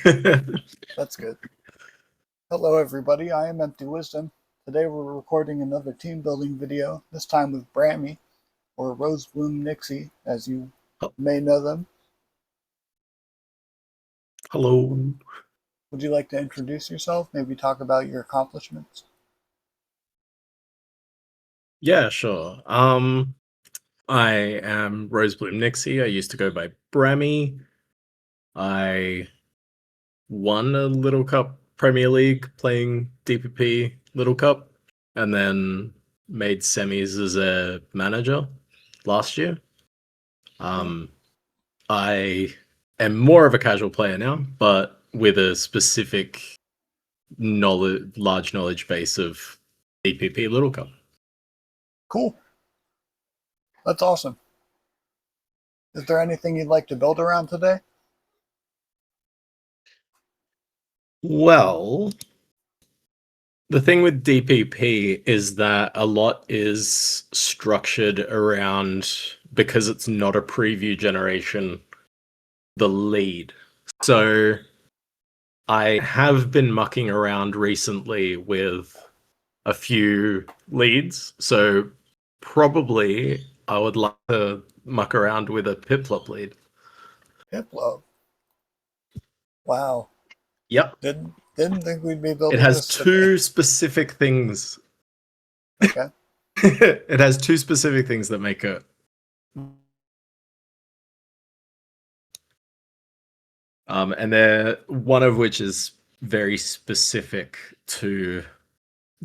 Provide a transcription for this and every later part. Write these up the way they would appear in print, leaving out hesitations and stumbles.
That's good. Hello everybody, I am Empty Wisdom. Today we're recording another team building video, this time with Brammy, or RoseBloomNixie, as you may know them. Hello. Would you like to introduce yourself, maybe talk about your accomplishments? Yeah, sure. I am RoseBloomNixie. I used to go by Brammy. I won a Little Cup Premier League playing DPP Little Cup, and then made semis as a manager last year. Cool. Um, I am more of a casual player now, but with a specific large knowledge base of DPP Little Cup. Cool. That's awesome. Is there anything you'd like to build around today? Well, the thing with DPP is that a lot is structured around, because it's not a preview generation, the lead. So I have been mucking around recently with a few leads. So probably I would like to muck around with a Piplup lead. Piplup. Wow. Yep. Didn't think we'd be It building has this today. two specific things. Okay. It has two specific things that make it. And they're one of which is very specific to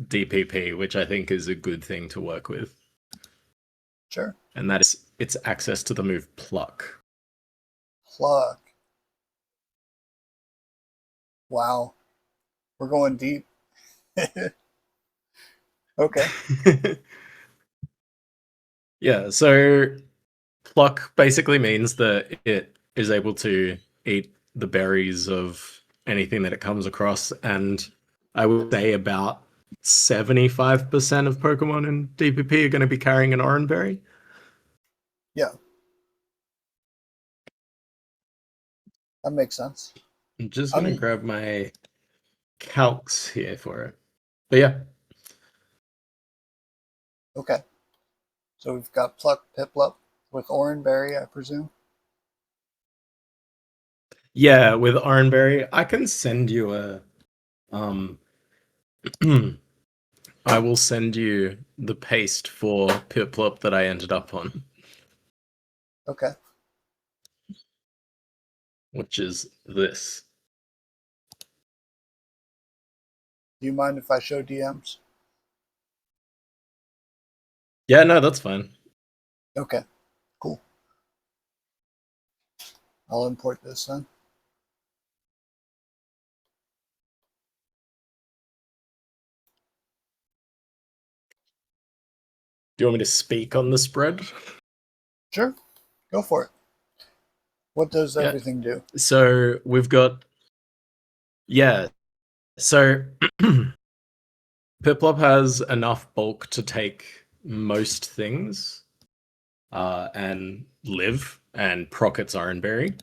DPP, which I think is a good thing to work with. Sure. And that is its access to the move Pluck. Plug. Wow. We're going deep. Okay. Yeah, so Pluck basically means that it is able to eat the berries of anything that it comes across, and I would say about 75% of Pokemon in DPP are going to be carrying an orange berry. Yeah, that makes sense. I'm just going to I'm grab my calcs here for it. But yeah. okay. So we've got Pluck, Piplup with Oranberry, I presume. Yeah, with Oranberry, I can send you a um I will send you the paste for Piplup that I ended up on, Okay. which is this. Do you mind if I show DMs? Yeah, no, that's fine. Okay. Cool. I'll import this then. Do you want me to speak on the spread? Sure. Go for it. What does Yeah. everything do? So we've got, yeah. So Piplup has enough bulk to take most things, and live and proc its Oranberry.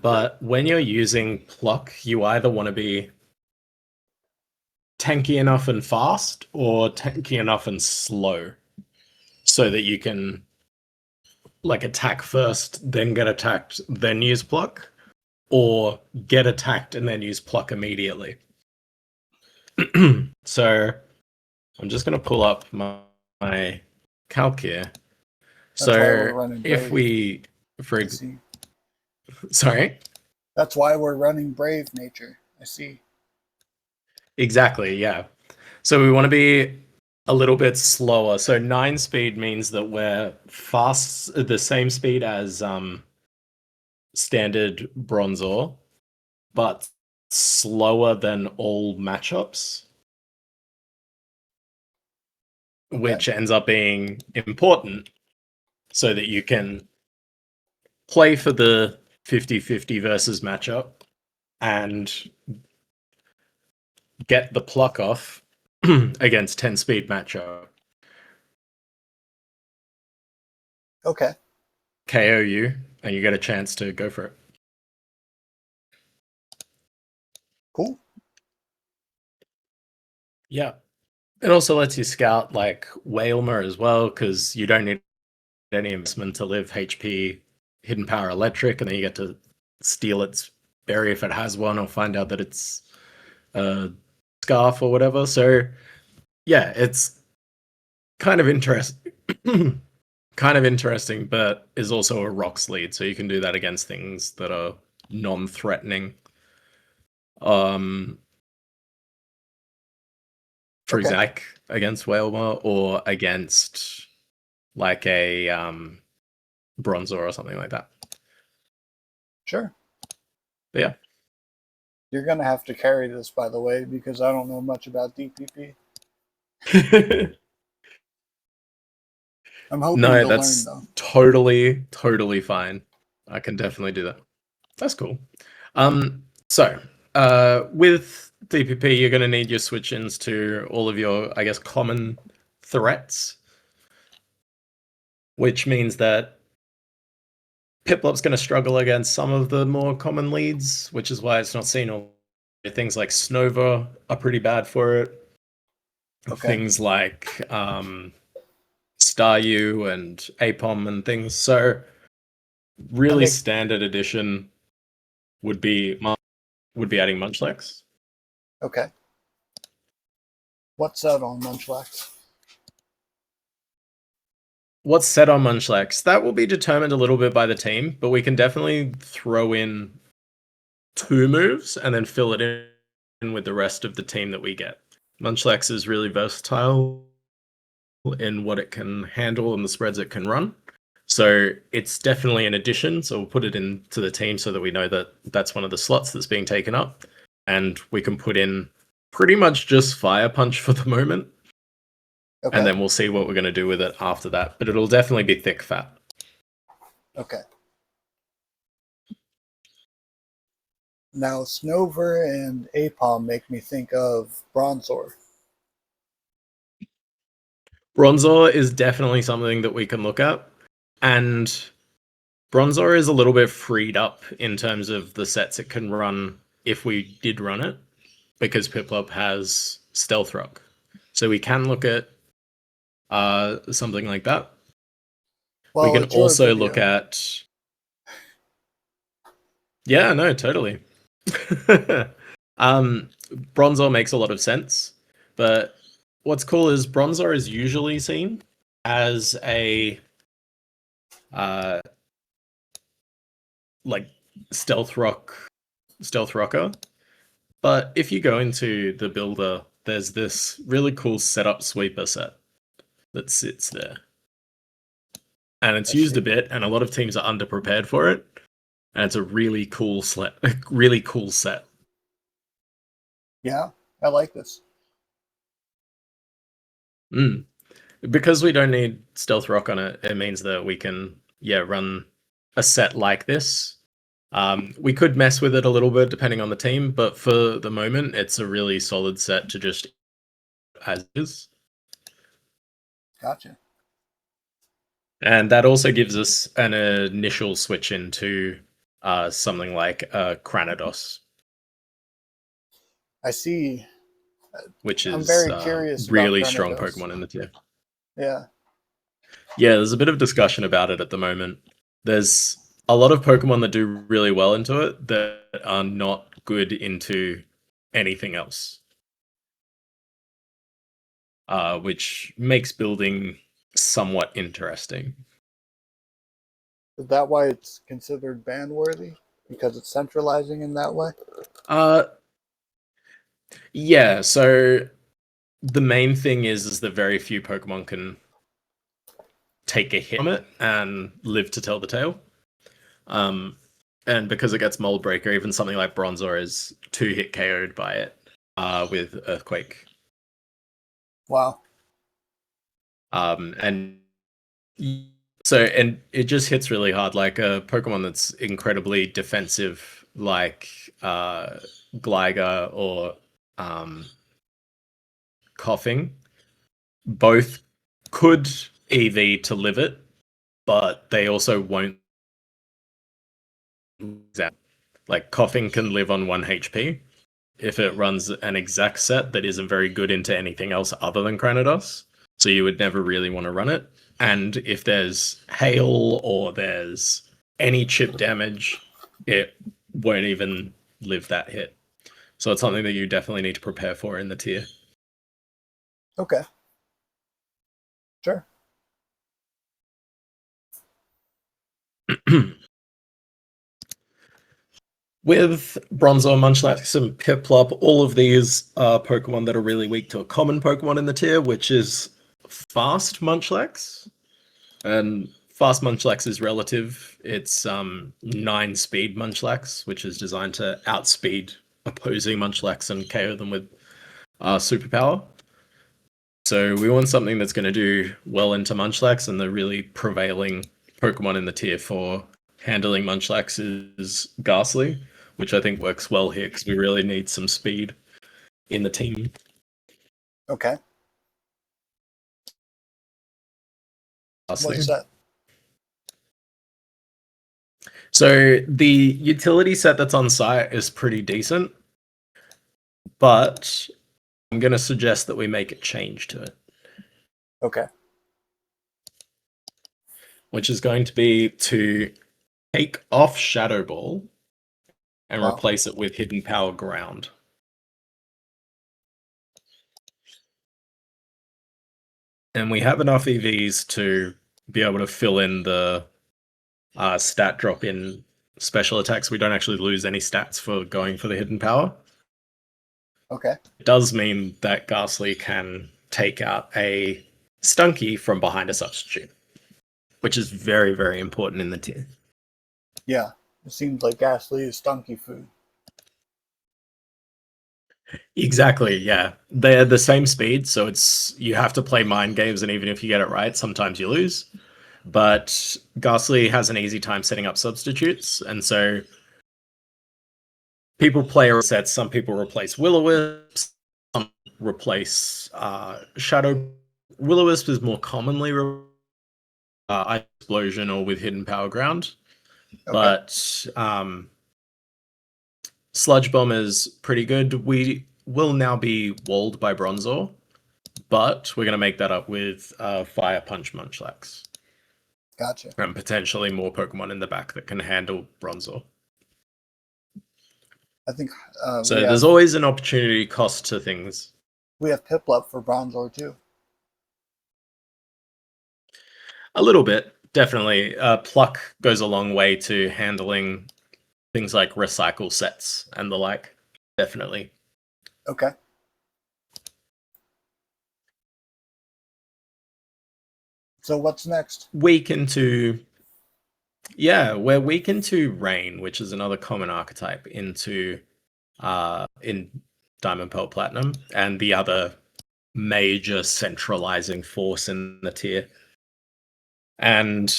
But when you're using Pluck, you either want to be tanky enough and fast, or tanky enough and slow, so that you can like attack first, then get attacked, then use Pluck, or get attacked and then use Pluck immediately. So I'm just going to pull up my calc here. That's why So we're running if Brave. we, for I see. sorry, That's why we're running Brave Nature. I see. exactly, yeah. So we want to be a little bit slower. So 9 speed means that we're fast, the same speed as standard Bronzor, but slower than all matchups, Okay. which ends up being important so that you can play for the 50-50 versus matchup and get the pluck off against 10 speed matchup. Okay. KO you, and you get a chance to go for it. Cool. Yeah. It also lets you scout like Whalmer as well, because you don't need any investment to live HP hidden power electric, and then you get to steal its berry if it has one, or find out that it's a scarf or whatever. So yeah, it's kind of interesting. Kind of interesting, but is also a rocks lead, so you can do that against things that are non-threatening. For Okay. example, against Whalmer, or against like a Bronzor or something like that. Sure. But yeah. You're going to have to carry this, by the way, because I don't know much about DPP. I'm hoping No, to learn, that's though. totally fine. I can definitely do that. That's cool. So with DPP, you're going to need your switch-ins to all of your, I guess, common threats, which means that Piplop's going to struggle against some of the more common leads, which is why it's not seen all. Things like Snova are pretty bad for it. Okay. Things like Staryu and Apom and things. So really standard edition would be adding Munchlax. Okay. What's that on Munchlax? What's set on Munchlax? That will be determined a little bit by the team, but we can definitely throw in 2 moves and then fill it in with the rest of the team that we get. Munchlax is really versatile in what it can handle and the spreads it can run. So it's definitely an addition. So we'll put it into the team so that we know that that's one of the slots that's being taken up. And we can put in pretty much just Fire Punch for the moment. Okay. And then we'll see what we're going to do with it after that. But it'll definitely be thick fat. Okay. Now, Snover and Apom make me think of Bronzor. Bronzor is definitely something that we can look at. And Bronzor is a little bit freed up in terms of the sets it can run if we did run it, because Piplup has Stealth Rock. So we can look at something like that. Well, we can it's your also video. look at... Yeah, no, totally. Bronzor makes a lot of sense, but what's cool is Bronzor is usually seen as a like stealth rocker. But if you go into the builder, there's this really cool setup sweeper set that sits there. And it's used a bit, and a lot of teams are underprepared for it. And it's a really cool set. Yeah, I like this. Because we don't need Stealth Rock on it, it means that we can, run a set like this. We could mess with it a little bit depending on the team, but for the moment, it's a really solid set to just as is. Gotcha. And that also gives us an initial switch into something like Cranados. I see. Which is I'm very curious really about strong Cranados. Pokemon in the tier. Yeah. Yeah, there's a bit of discussion about it at the moment. There's a lot of Pokemon that do really well into it that are not good into anything else. Which makes building somewhat interesting. Is that why it's considered ban worthy? Because it's centralizing in that way? Yeah, so the main thing is that very few Pokemon can take a hit from it and live to tell the tale. And because it gets Mold Breaker, even something like Bronzor is 2-hit KO'd by it with Earthquake. Wow. And it just hits really hard. Like a Pokemon that's incredibly defensive, like Gligar or Coughing, both could EV to live it, but they also won't. Like Coughing can live on 1 HP, if it runs an exact set that isn't very good into anything else other than Cranidos. So you would never really want to run it. And if there's hail or there's any chip damage, it won't even live that hit. So it's something that you definitely need to prepare for in the tier. Okay. Sure. With Bronzor, Munchlax, and Piplup, all of these are Pokemon that are really weak to a common Pokemon in the tier, which is Fast Munchlax. And Fast Munchlax is relative. It's 9-speed Munchlax, which is designed to outspeed opposing Munchlax and KO them with superpower. So we want something that's going to do well into Munchlax, and the really prevailing Pokemon in the tier for handling Munchlax is Ghastly, which I think works well here because we really need some speed in the team. Okay. Ghastly. What's that? So the utility set that's on site is pretty decent, but I'm going to suggest that we make a change to it, Okay. which is going to be to take off Shadow Ball and Wow. replace it with Hidden Power Ground. And we have enough EVs to be able to fill in the stat drop in special attacks. We don't actually lose any stats for going for the Hidden Power. Okay. It does mean that Ghastly can take out a Stunky from behind a substitute, which is very, very important in the tier. Yeah. It seems like Ghastly is stunky food. Exactly, yeah. They're the same speed, so you have to play mind games, and even if you get it right, sometimes you lose. But Ghastly has an easy time setting up substitutes, and so people play resets. Some people replace Will-O-Wisp, some replace Shadow. Will-O-Wisp is more commonly Ice Explosion or with Hidden Power Ground, Okay. but Sludge Bomb is pretty good. We will now be walled by Bronzor, but we're going to make that up with Fire Punch Munchlax. Gotcha. And potentially more Pokemon in the back that can handle Bronzor. I think So there's always an opportunity cost to things. we have Piplup for Bronzor too. A little bit, definitely. Pluck goes a long way to handling things like recycle sets and the like. Definitely. Okay. So what's next? Weak into... Yeah, we're weak into Rain, which is another common archetype into in Diamond Pearl Platinum, and the other major centralizing force in the tier. And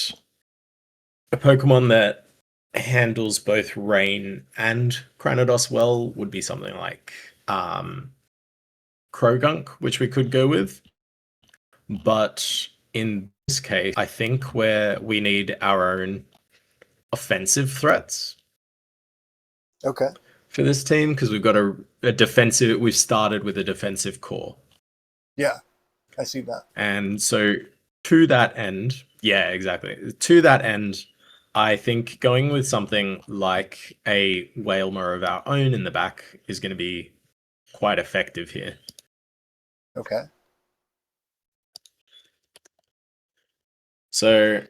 a Pokemon that handles both Rain and Cranidos well would be something like Krogunk, which we could go with. But in this case, I think where we need our own offensive threats. Okay. For this team, because we've got a defensive, we've started with a defensive core. Yeah, I see that. And so to that end, yeah, exactly. To that end, I think going with something like a Whalmer of our own in the back is going to be quite effective here. Okay. So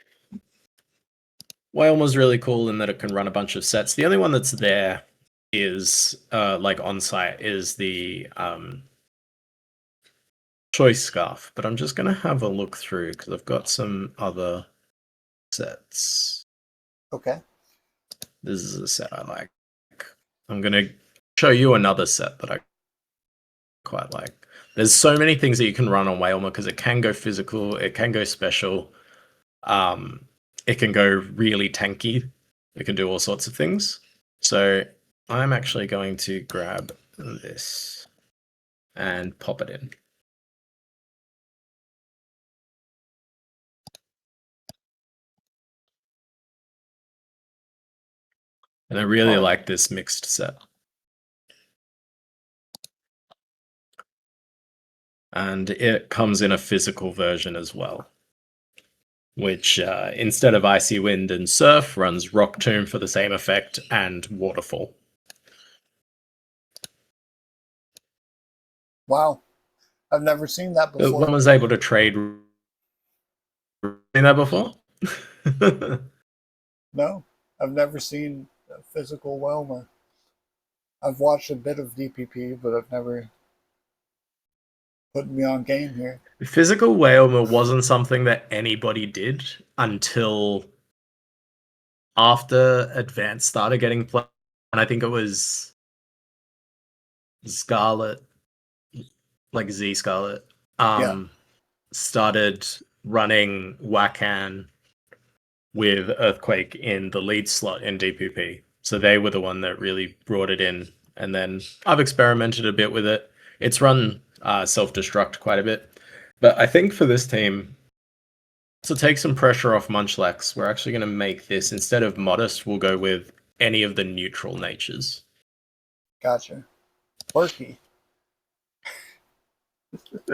Whalmer's really cool in that it can run a bunch of sets. The only one that's there is like on site is the Choice Scarf, but I'm just going to have a look through because I've got some other sets. Okay. This is a set I like. I'm going to show you another set that I quite like. There's so many things that you can run on Whalmer because it can go physical, it can go special, it can go really tanky, it can do all sorts of things. So I'm actually going to grab this and pop it in. And I really like this mixed set. And it comes in a physical version as well, which instead of Icy Wind and Surf, runs Rock Tomb for the same effect and Waterfall. Wow. I've never seen that The before. one was able to trade. Seen that before? No, I've never seen a physical Whelmer. I've watched a bit of DPP, but I've never put me on game here. Physical Whalmer wasn't something that anybody did until after Advance started getting played, and I think it was Scarlet, like Z Scarlet, Yeah, started running Wakan with Earthquake in the lead slot in DPP. So they were the one that really brought it in. And then I've experimented a bit with it. It's run self-destruct quite a bit. But I think for this team, to take some pressure off Munchlax, we're actually going to make this, instead of Modest, we'll go with any of the neutral natures. gotcha. Quirky.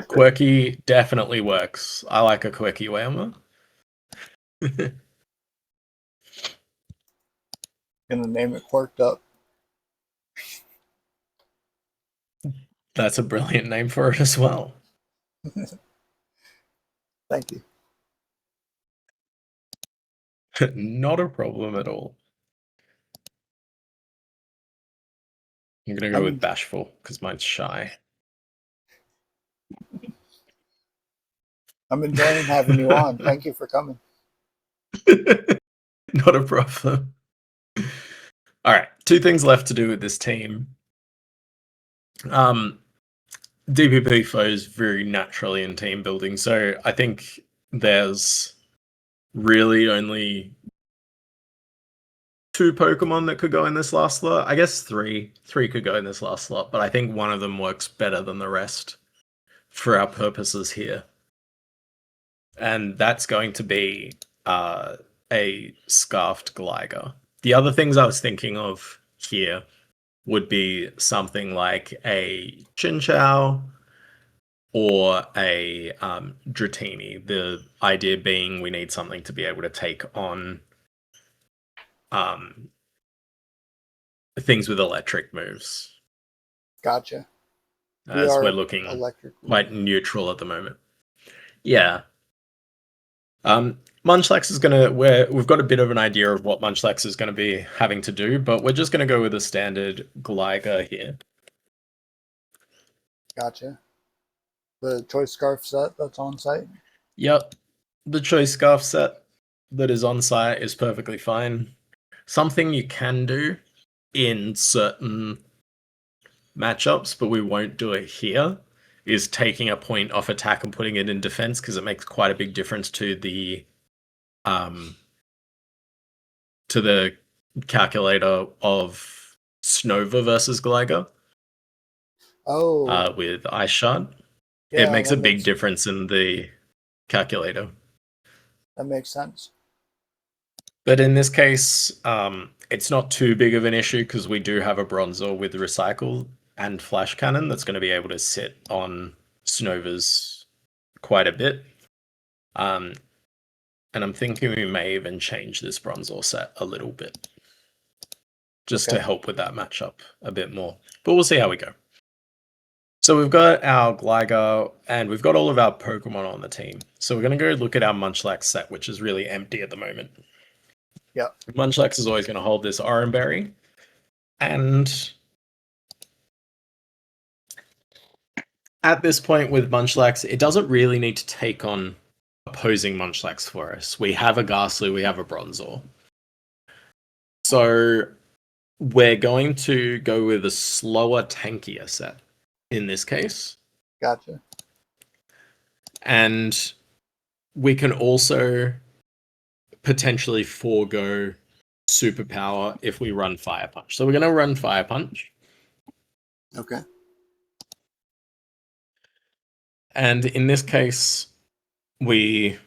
Quirky definitely works. I like a quirky Whalmer. Gonna name it Quirked Up. That's a brilliant name for it as well. Thank you. Not a problem at all. I'm going to go with Bashful because mine's shy. I'm enjoying having you on. Thank you for coming. Not a problem. All right, 2 things left to do with this team. DPP flows very naturally in team building, so I think there's really only 2 Pokemon that could go in this last slot. I guess 3. 3 could go in this last slot, but I think one of them works better than the rest for our purposes here. And that's going to be a Scarfed Gligar. The other things I was thinking of here would be something like a Chinchou or a Dratini. The idea being we need something to be able to take on things with electric moves. Gotcha. As we're looking quite neutral at the moment. Yeah. Munchlax is gonna we've got a bit of an idea of what Munchlax is gonna be having to do, but we're just gonna go with a standard Gligar here. Gotcha. The Choice Scarf set that's on site? Yep. The Choice Scarf set that is on site is perfectly fine. Something you can do in certain matchups, but we won't do it here, is taking a point off attack and putting it in defense, because it makes quite a big difference to the calculator of Snova versus Gligar. Oh. With Ice Shard. Yeah, it makes a big difference in the calculator. That makes sense. But in this case, it's not too big of an issue because we do have a Bronzor with Recycle and Flash Cannon that's going to be able to sit on Snovas quite a bit. And I'm thinking we may even change this Bronzor set a little bit just to help with that matchup a bit more. But we'll see how we go. So we've got our Gligar and we've got all of our Pokemon on the team. So we're going to go look at our Munchlax set, which is really empty at the moment. Yeah. Munchlax is always going to hold this Oran Berry. And at this point with Munchlax, it doesn't really need to take on opposing Munchlax for us. We have a Ghastly, we have a Bronzor. So we're going to go with a slower, tankier set in this case. Gotcha. And we can also potentially forego Superpower if we run Fire Punch. So we're going to run Fire Punch. Okay. And in this case, we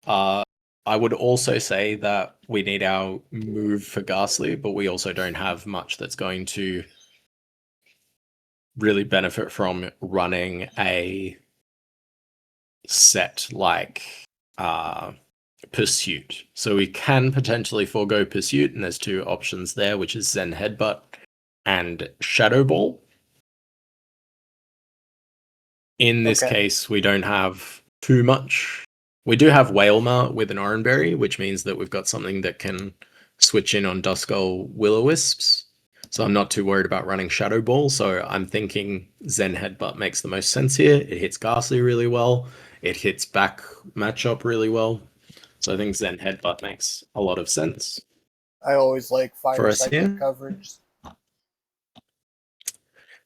I would also say that we need our move for Ghastly, but we also don't have much that's going to really benefit from running a set like Pursuit. So we can potentially forego Pursuit, and there's two options there, which is Zen Headbutt and Shadow Ball. In this case, we don't have too much. We do have Whalmer with an Oranberry, which means that we've got something that can switch in on Duskull Will-O-Wisps. So I'm not too worried about running Shadow Ball. So I'm thinking Zen Headbutt makes the most sense here. It hits Ghastly really well. It hits back matchup really well. So I think Zen Headbutt makes a lot of sense. I always like For Fire us Psychic here. coverage.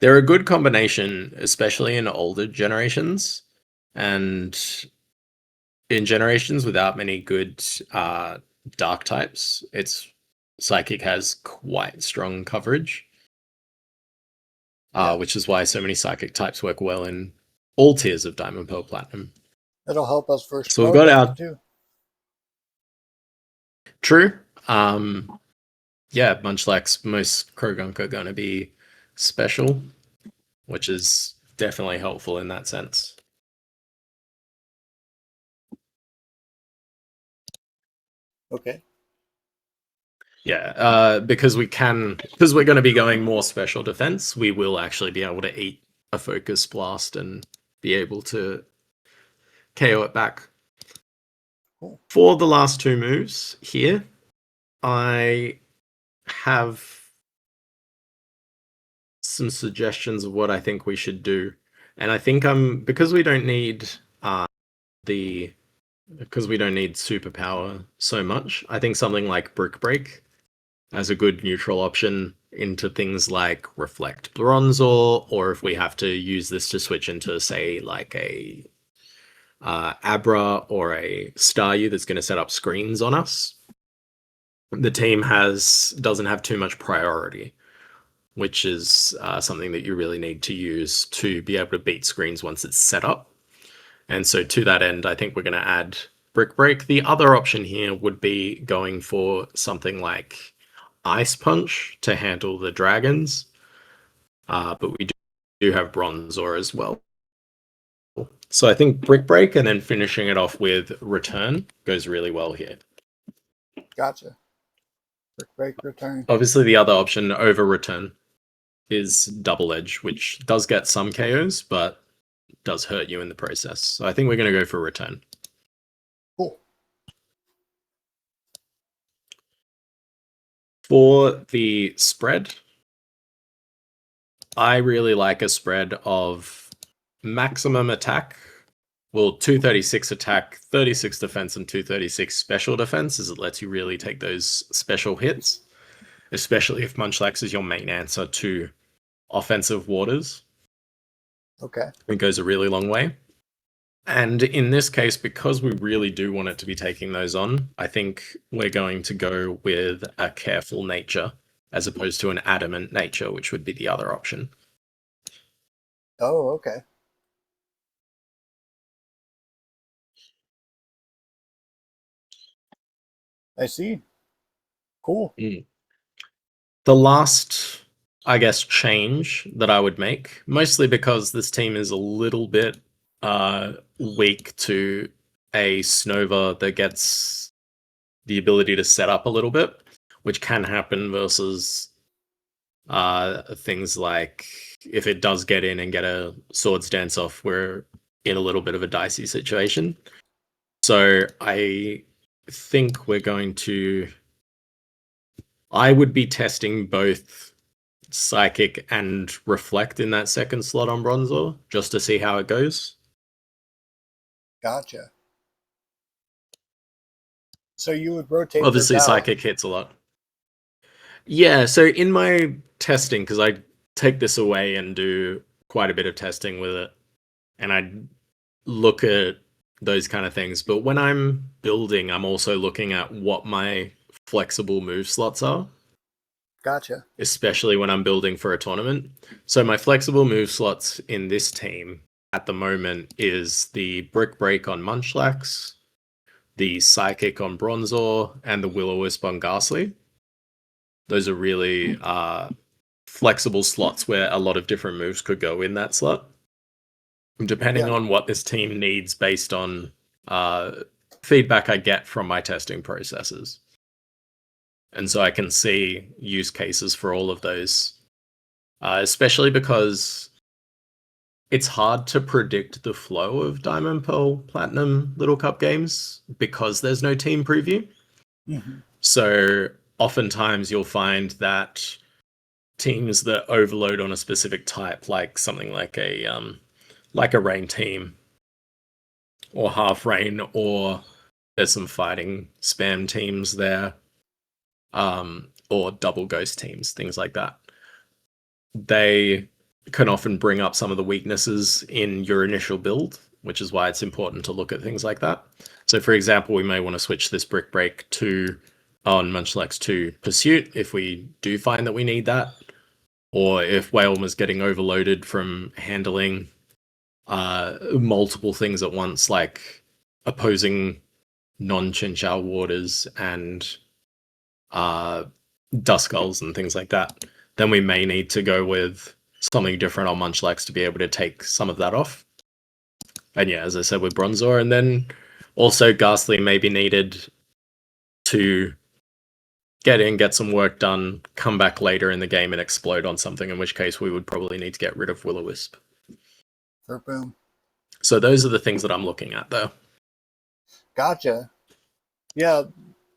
They're a good combination, especially in older generations. And in generations without many good dark types, Psychic has quite strong coverage. Which is why so many Psychic types work well in all tiers of Diamond, Pearl, Platinum. It'll help us for So we've got our too. True. Yeah, Munchlax's most Krogunk are going to be special, which is definitely helpful in that sense. Okay. Yeah, because we're going to be going more special defense, we will actually be able to eat a focus blast and be able to KO it back. Cool. For the last two moves here, I have some suggestions of what I think we should do. And I think because we don't need superpower so much, I think something like Brick Break as a good neutral option into things like Reflect Bronzor, or if we have to use this to switch into, say, like a Abra or a Staryu that's going to set up screens on us. The team doesn't have too much priority, which is something that you really need to use to be able to beat screens once it's set up. And so to that end, I think we're going to add Brick Break. The other option here would be going for something like Ice Punch to handle the dragons. But we do have Bronzor as well. So I think Brick Break and then finishing it off with Return goes really well here. Gotcha. Brick Break, Return. Obviously, the other option over Return is Double Edge, which does get some KOs, but does hurt you in the process. So I think we're going to go for Return. Cool. For the spread, I really like a spread of maximum attack. Well, 236 attack, 36 defense, and 236 special defense, as it lets you really take those special hits, especially if Munchlax is your main answer to offensive waters. Okay. It goes a really long way. And in this case, because we really do want it to be taking those on, I think we're going to go with a careful nature as opposed to an adamant nature, which would be the other option. Oh, okay. I see. Cool. The last, I guess, change that I would make, mostly because this team is a little bit weak to a Snova that gets the ability to set up a little bit, which can happen versus things like if it does get in and get a Swords Dance off, we're in a little bit of a dicey situation. So I think I would be testing both Psychic and Reflect in that second slot on Bronzor, just to see how it goes. Gotcha. So you would rotate. Obviously, Psychic hits a lot. Yeah, so in my testing, because I take this away and do quite a bit of testing with it, and I look at those kind of things. But when I'm building, I'm also looking at what my flexible move slots are. Gotcha. Especially when I'm building for a tournament. So my flexible move slots in this team at the moment is the Brick Break on Munchlax, the Psychic on Bronzor, and the Will-O-Wisp on Ghastly. Those are really flexible slots where a lot of different moves could go in that slot, depending on what this team needs based on feedback I get from my testing processes. And so I can see use cases for all of those, especially because it's hard to predict the flow of Diamond, Pearl, Platinum, Little Cup games because there's no team preview. Mm-hmm. So oftentimes you'll find that teams that overload on a specific type, like something like a rain team or half rain, or there's some fighting spam teams there, or double ghost teams, things like that. They can often bring up some of the weaknesses in your initial build, which is why it's important to look at things like that. So, for example, we may want to switch this Brick Break to on Munchlax to Pursuit if we do find that we need that, or if Whalem is getting overloaded from handling multiple things at once, like opposing non-Chinchou waters and Duskulls and things like that, then we may need to go with something different on Munchlax to be able to take some of that off. And yeah, as I said, with Bronzor, and then also Ghastly may be needed to get in, get some work done, come back later in the game and explode on something, in which case we would probably need to get rid of Will-O-Wisp. For boom. So those are the things that I'm looking at, though. Gotcha. Yeah,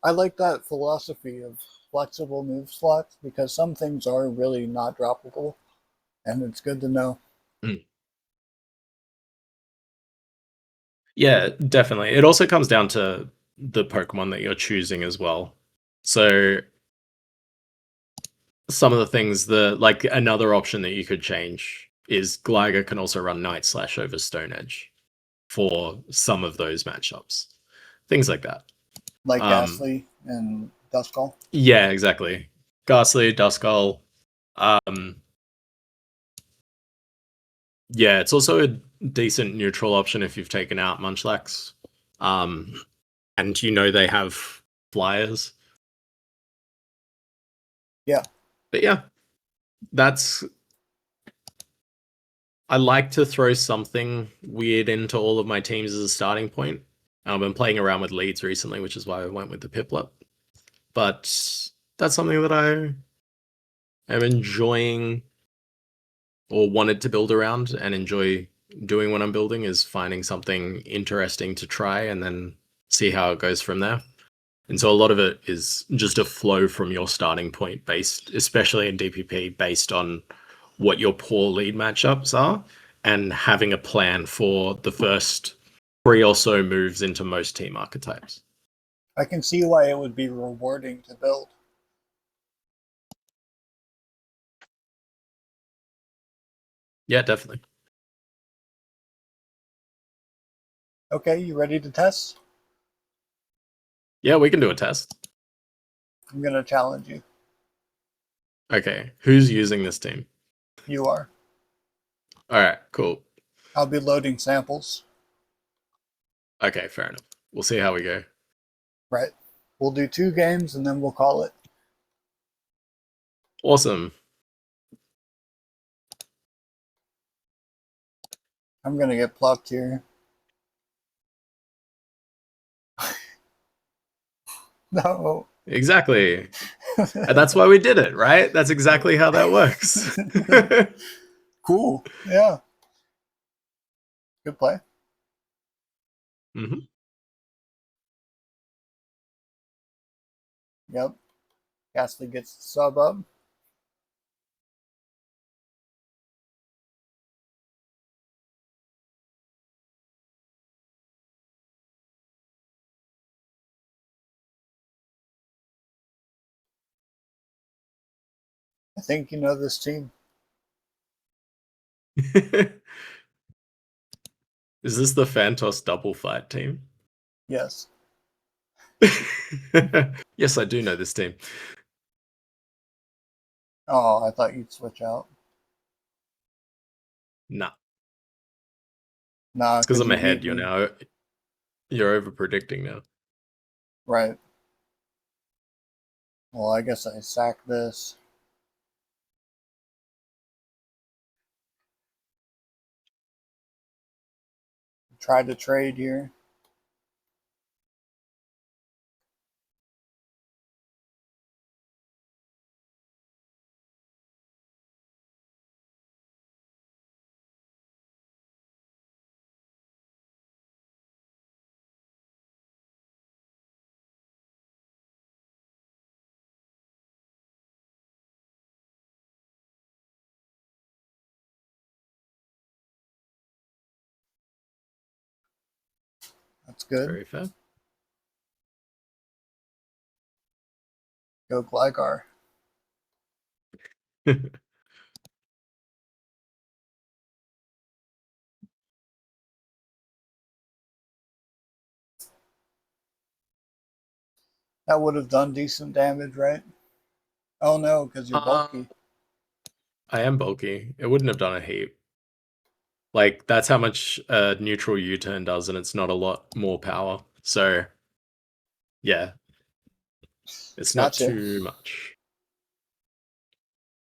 I like that philosophy of flexible move slots because some things are really not droppable, and it's good to know. Mm. Yeah, definitely. It also comes down to the Pokemon that you're choosing as well. So some of the things that, like, another option that you could change is Gligar can also run Night Slash over Stone Edge for some of those matchups. Things like that. Like Ghastly and Duskull. Yeah, exactly. Ghastly, Duskull. Yeah, it's also a decent neutral option if you've taken out Munchlax. And you know they have flyers. Yeah. But yeah, that's... I like to throw something weird into all of my teams as a starting point. I've been playing around with leads recently, which is why I went with the Piplup. But that's something that I am enjoying or wanted to build around and enjoy doing when I'm building, is finding something interesting to try and then see how it goes from there. And so a lot of it is just a flow from your starting point based, especially in DPP, based on what your poor lead matchups are and having a plan for the first 3 or so moves into most team archetypes. I can see why it would be rewarding to build. Yeah, definitely. Okay, you ready to test? Yeah, we can do a test. I'm going to challenge you. Okay, who's using this team? You are. All right, cool. I'll be loading samples. Okay, fair enough. We'll see how we go. Right. We'll do 2 games and then we'll call it. Awesome. I'm going to get plucked here. No. Exactly. And that's why we did it, right? That's exactly how that works. Cool. Yeah. Good play. Mm-hmm. Yep. Ghastly gets the sub up. I think you know this team. Is this the Phantos double fight team? Yes. Yes, I do know this team. Oh, I thought you'd switch out. Nah. Nah, It's because because I'm you ahead. beat me. You're over predicting now. Right. Well, I guess I sack this. Try to trade here. That's good. Very fair. Go Gligar. That would have done decent damage, right? Oh no, because you're bulky. I am bulky. It wouldn't have done a heap. Like, that's how much a neutral U-turn does, and it's not a lot more power. So, yeah. It's not Gotcha. too much.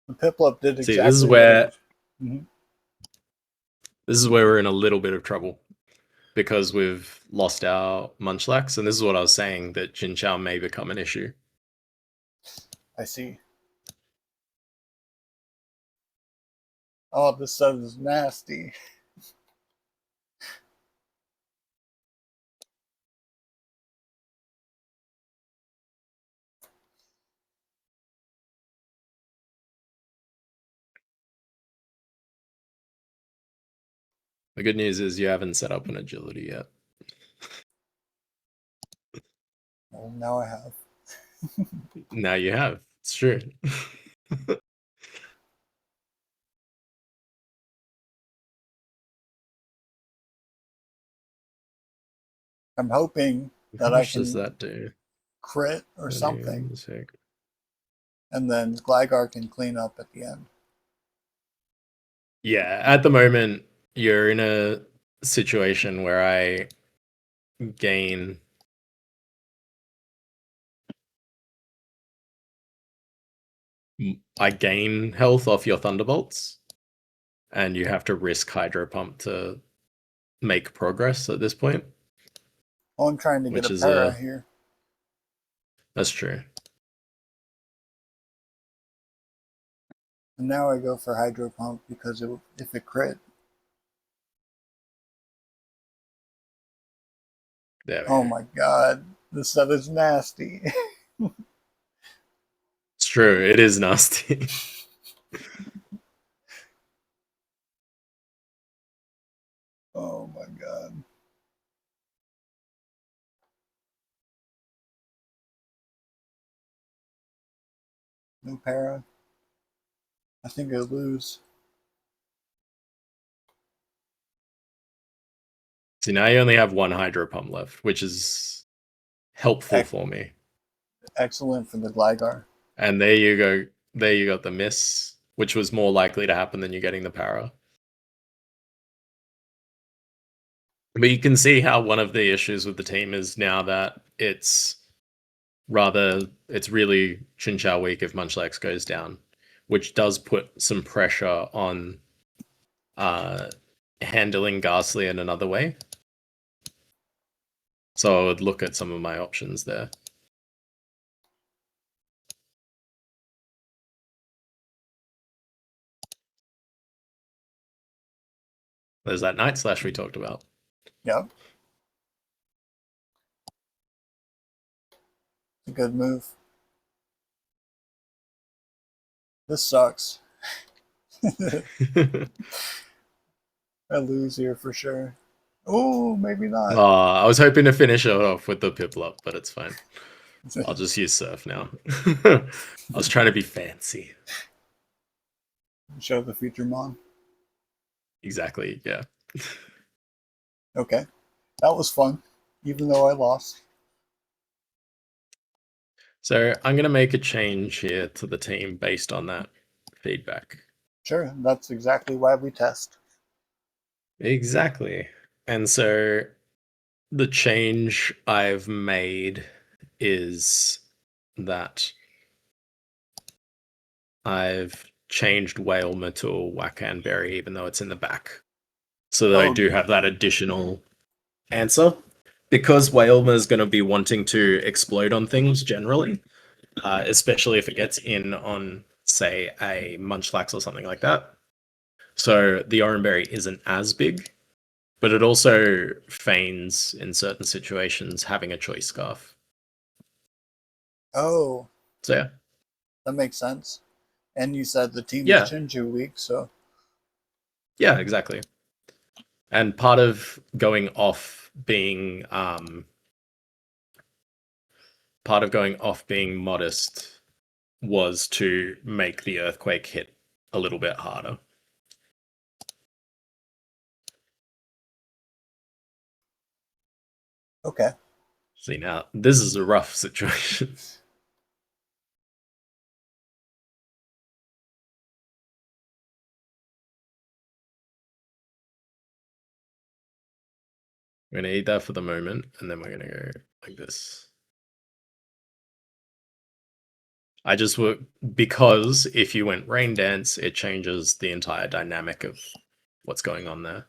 The Piplup did See, this is exactly what it was. this is where we're in a little bit of trouble. Because we've lost our Munchlax, and this is what I was saying, that Chinchou may become an issue. I see. Oh, this stuff is nasty. The good news is you haven't set up an agility yet. Well, now I have. Now you have. It's true. I'm hoping How that I much does can that do? crit or something, Sick. and then Gligar can clean up at the end. Yeah, at the moment, you're in a situation where I gain health off your Thunderbolts, and you have to risk Hydro Pump to make progress at this point. Oh, I'm trying to get Which a is para here. That's true. And now I go for Hydro Pump because if it crit. There we Oh go. my god, this stuff is nasty. It's true, it is nasty. Oh my god. No para. I think I lose. See, now you only have one Hydro Pump left, which is helpful for me. Excellent for the Gligar. And there you go. There you got the miss, which was more likely to happen than you getting the para. But you can see how one of the issues with the team is now that it's really Chinchou weak if Munchlax goes down, which does put some pressure on handling Ghastly in another way. So I would look at some of my options there. There's that Night Slash we talked about. Yep. A good move. This sucks. I lose here for sure. Oh, maybe not. I was hoping to finish it off with the Piplup, but it's fine. I'll just use Surf now. I was trying to be fancy. Show the future Mon. Exactly, yeah. Okay. That was fun, even though I lost. So I'm going to make a change here to the team based on that feedback. Sure, that's exactly why we test. Exactly. And so the change I've made is that I've changed Whalmer to Wackanberry, even though it's in the back. So that I do have that additional answer. Because Whalmer is going to be wanting to explode on things generally, especially if it gets in on, say, a Munchlax or something like that. So the Oranberry isn't as big, but it also feigns in certain situations having a choice scarf. Oh, So yeah. that makes sense. And you said the team is Yeah. Chinju weak, so Yeah, exactly. And part of going off being modest was to make the earthquake hit a little bit harder. okay. See, now this is a rough situation. We're gonna eat that for the moment, and then we're gonna go like this. I just would, because if you went Rain Dance, it changes the entire dynamic of what's going on there.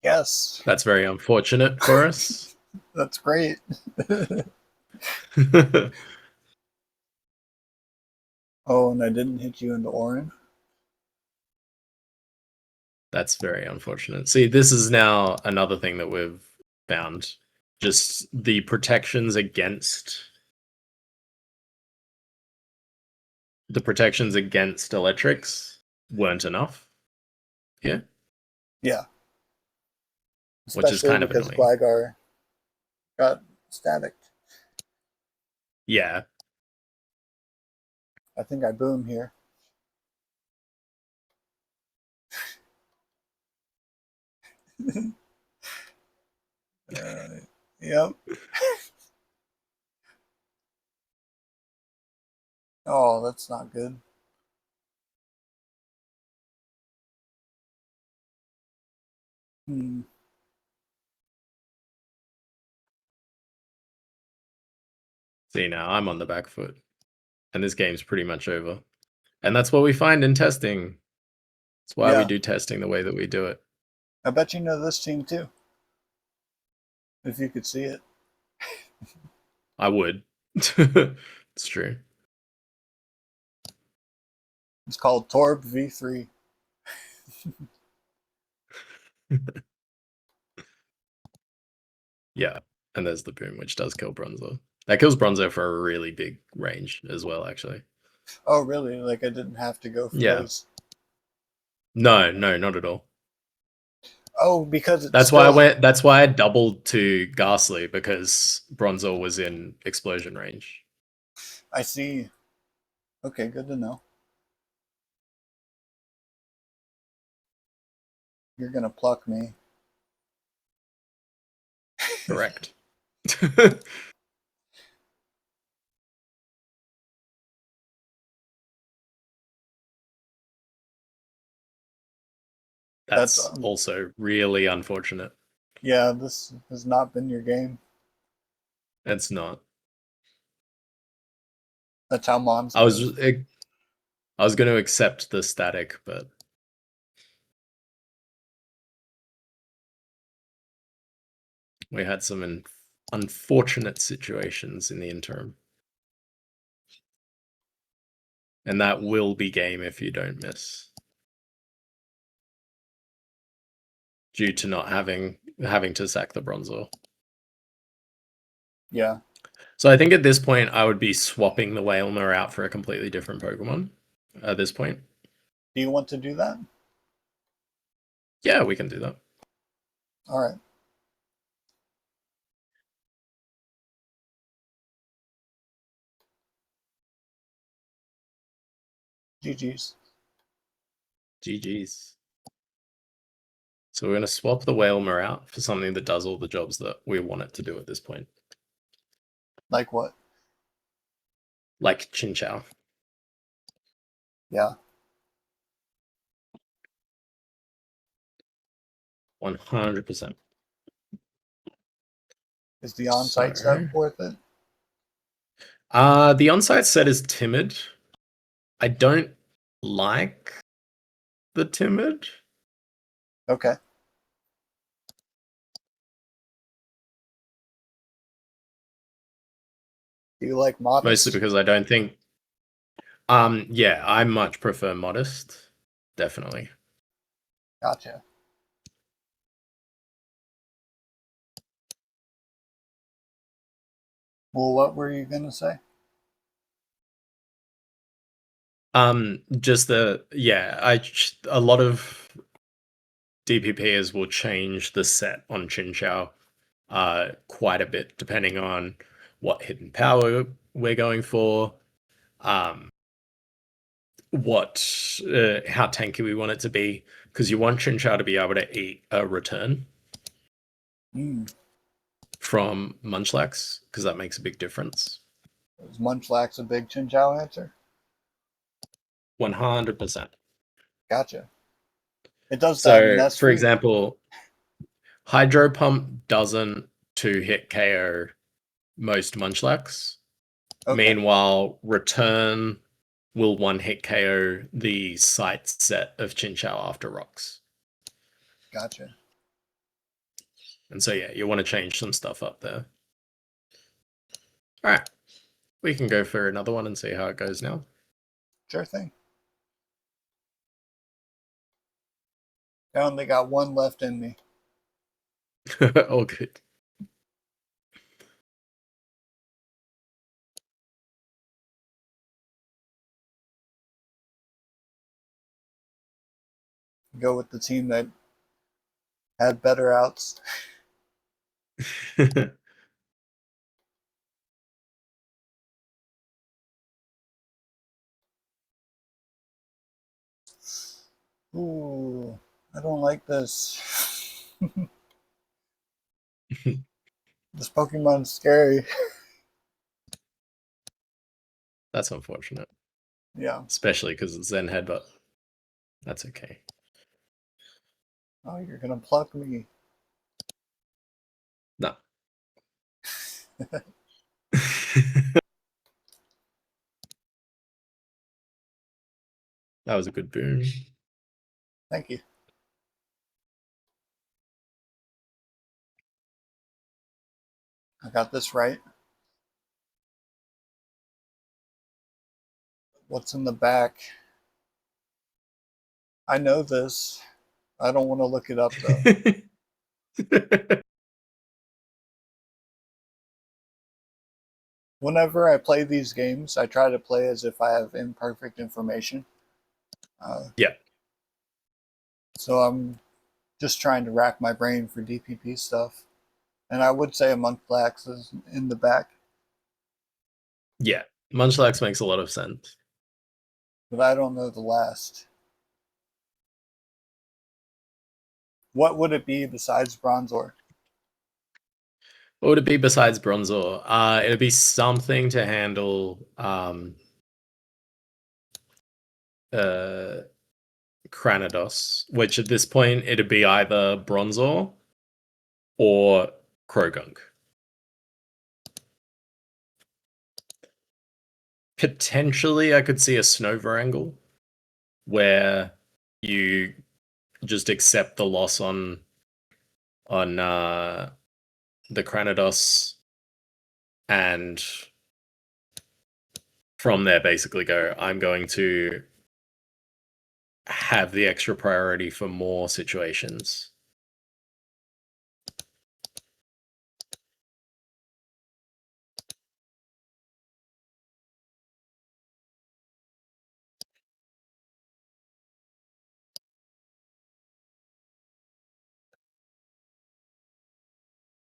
Yes, That's very unfortunate for us. that's great. Oh, and I didn't hit you into Orin. That's very unfortunate. See, this is now another thing that we've found. Just the protections against electrics weren't enough. Yeah. Yeah, Which is especially kind of because annoying. Gligar got static. Yeah. I think I boom here. uh, yep. Oh, that's not good. Hmm. See, now I'm on the back foot. And this game's pretty much over. And that's what we find in testing. That's why we Yeah, do testing the way that we do it. I bet you know this team too, if you could see it. I would. It's true. It's called Torb V3. Yeah. And there's the boom, which does kill Bronzer. That kills Bronzer for a really big range as well, actually. Oh, really? Like I didn't have to go for Yeah. those. No, not at all. Oh, because it's That's why I still. went. That's why I doubled to Ghastly, because Bronzor was in explosion range. I see. Okay, good to know. You're gonna pluck me. Correct. That's That's also really unfortunate. yeah. This has not been your game. It's not. That's how moms I live. was I was going to accept the static, but we had some unfortunate situations in the interim. And that will be game if you don't miss. Due to not having to sack the Bronzor. Yeah. So I think at this point I would be swapping the Whalmer out for a completely different Pokemon at this point. Do you want to do that? Yeah, we can do that. All right. GG's. GG's. So we're going to swap the Whalmer out for something that does all the jobs that we want it to do at this point. Like what? Like Chinchou. Yeah. 100%. Is the on-site stuff worth it? The on-site set is timid. I don't like the timid. Okay. Do you like Mostly modest? because I don't think. Yeah, I much prefer modest. Definitely. Gotcha. Well, what were you gonna say? Just a lot of DPPers will change the set on Chinchou quite a bit depending on what hidden power we're going for, um, how tanky we want it to be, because you want Chinchou to be able to eat a return from Munchlax, because that makes a big difference. Is Munchlax a big Chinchou answer? 100%. Gotcha. It does that, and So, that's for free. example, Hydro Pump doesn't two-hit KO most Munchlax. Okay, Meanwhile, Return will one-hit KO the sight set of Chinchou after rocks. gotcha. And so, yeah, you want to change some stuff up there. All right. We can go for another one and see how it goes now. Sure thing. I only got one left in me. All good. Go with the team that had better outs. Ooh, I don't like this. This Pokemon's scary. That's unfortunate. Yeah. Especially because it's Zen Headbutt. That's okay. Oh, you're gonna pluck me. No. That was a good boom. Thank you. I got this right. What's in the back? I know this. I don't want to look it up though. Whenever I play these games, I try to play as if I have imperfect information. Yeah. So I'm just trying to rack my brain for DPP stuff. And I would say a Munchlax is in the back, Yeah. Munchlax makes a lot of sense. but I don't know the last. What would it be besides Bronzor? What would it be besides Bronzor? It'd be something to handle Cranidos, which at this point it'd be either Bronzor or Krogunk. Potentially, I could see a Snover where you just accept the loss on the Cranidos, and from there basically go, I'm going to have the extra priority for more situations.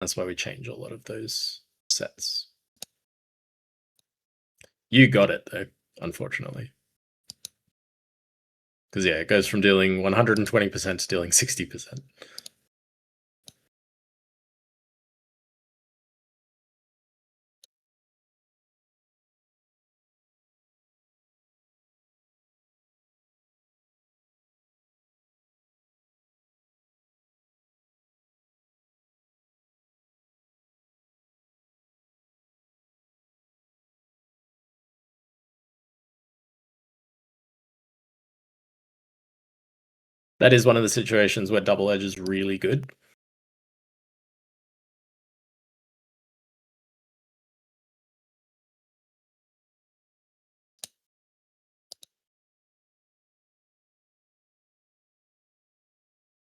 That's why we change a lot of those sets. You got it though, unfortunately. Because yeah, it goes from dealing 120% to dealing 60%. That is one of the situations where Double Edge is really good.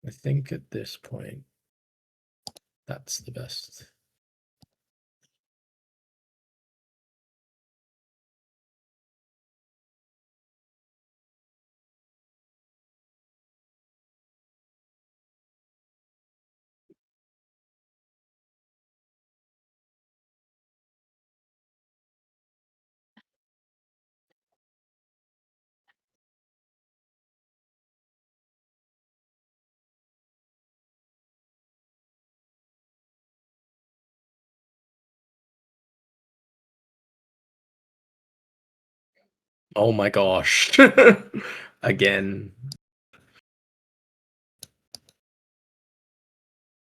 I think at this point, that's the best. Oh my gosh. Again.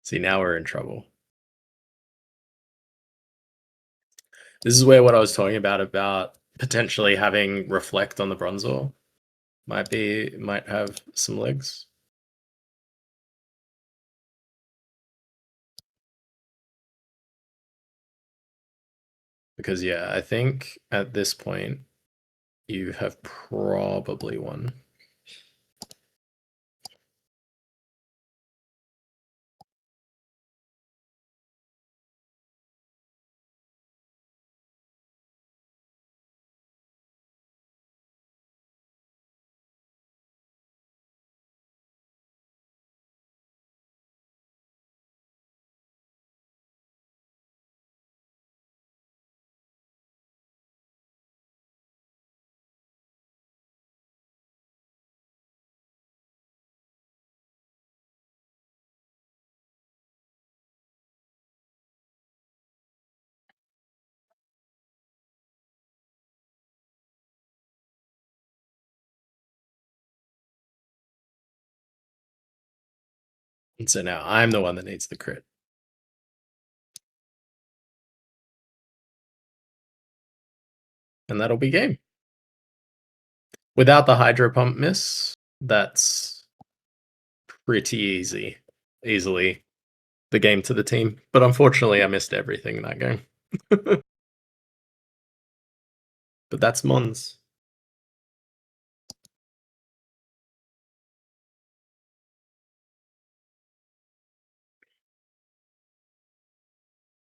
See, now we're in trouble. This is where what I was talking about potentially having reflect on the bronzor might have some legs. Because yeah, I think at this point you have probably won. And so now I'm the one that needs the crit. And that'll be game. Without the hydro pump miss, that's pretty easily the game to the team. But unfortunately, I missed everything in that game. But that's Mons.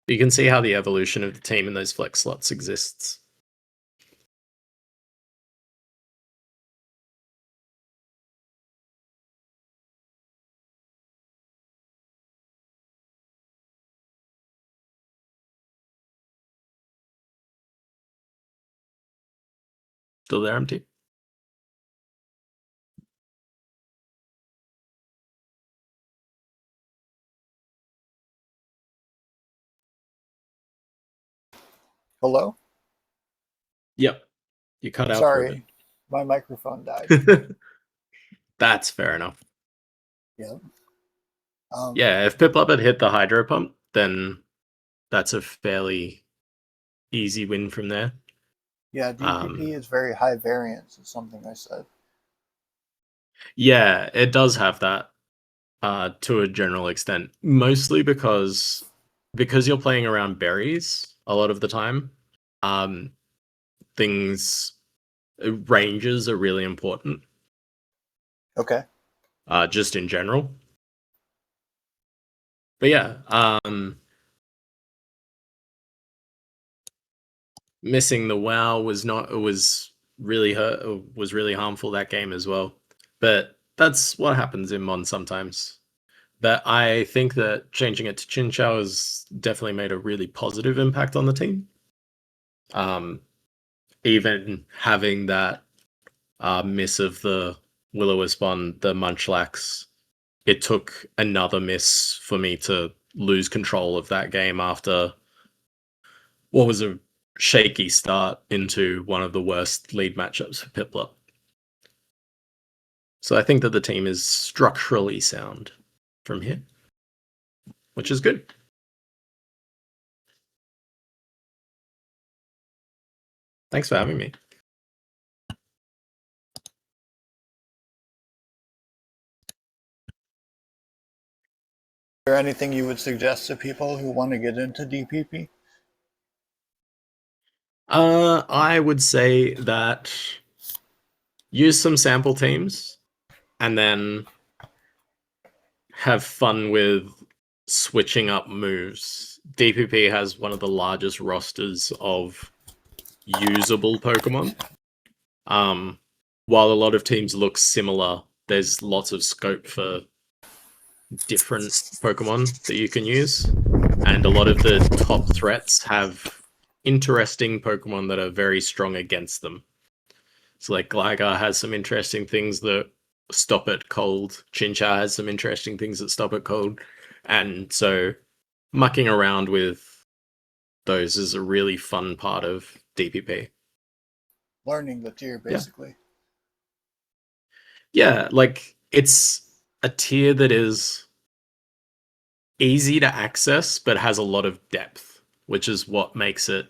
You can see how the evolution of the team in those flex slots exists. Still there, empty? Hello? Yep. You cut out Sorry, my microphone died. for a bit. That's fair enough. Yeah. Yeah, if Piplup had hit the hydro pump, then that's a fairly easy win from there. Yeah, DPP is very high variance, is something I said. Yeah, it does have that to a general extent, mostly because you're playing around berries a lot of the time. Things ranges are really important. Okay. Just in general. But yeah, missing the WoW was really harmful that game as well. But that's what happens in Mon sometimes. But I think that changing it to Chinchou has definitely made a really positive impact on the team. Even having that miss of the Will-O-Wisp on the Munchlax, it took another miss for me to lose control of that game after what was a shaky start into one of the worst lead matchups for Piplup. So I think that the team is structurally sound from here, which is good. Thanks for having me. Is there anything you would suggest to people who want to get into DPP? I would say that use some sample teams and then have fun with switching up moves. DPP has one of the largest rosters of usable Pokemon. While a lot of teams look similar, there's lots of scope for different Pokemon that you can use. And a lot of the top threats have interesting Pokemon that are very strong against them. So like Gligar has some interesting things that stop it cold. Chinchar has some interesting things that stop it cold. And so mucking around with those is a really fun part of DPP. Learning the tier, basically. Yeah, like it's a tier that is easy to access but has a lot of depth, which is what makes it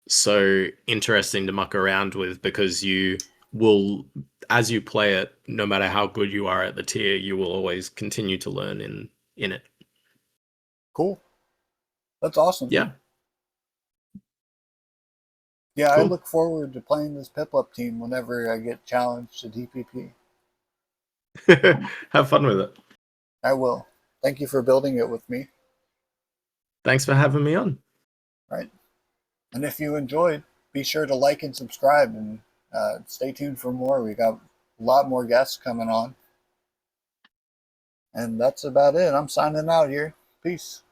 so interesting to muck around with, because you will, as you play it, no matter how good you are at the tier, you will always continue to learn in it. Cool. That's awesome. Yeah. Yeah, I Cool. look forward to playing this Piplup team whenever I get challenged to DPP. Have fun with it. I will. Thank you for building it with me. Thanks for having me on. Right. And if you enjoyed, be sure to like and subscribe, and stay tuned for more. We got a lot more guests coming on. And that's about it. I'm signing out here. Peace.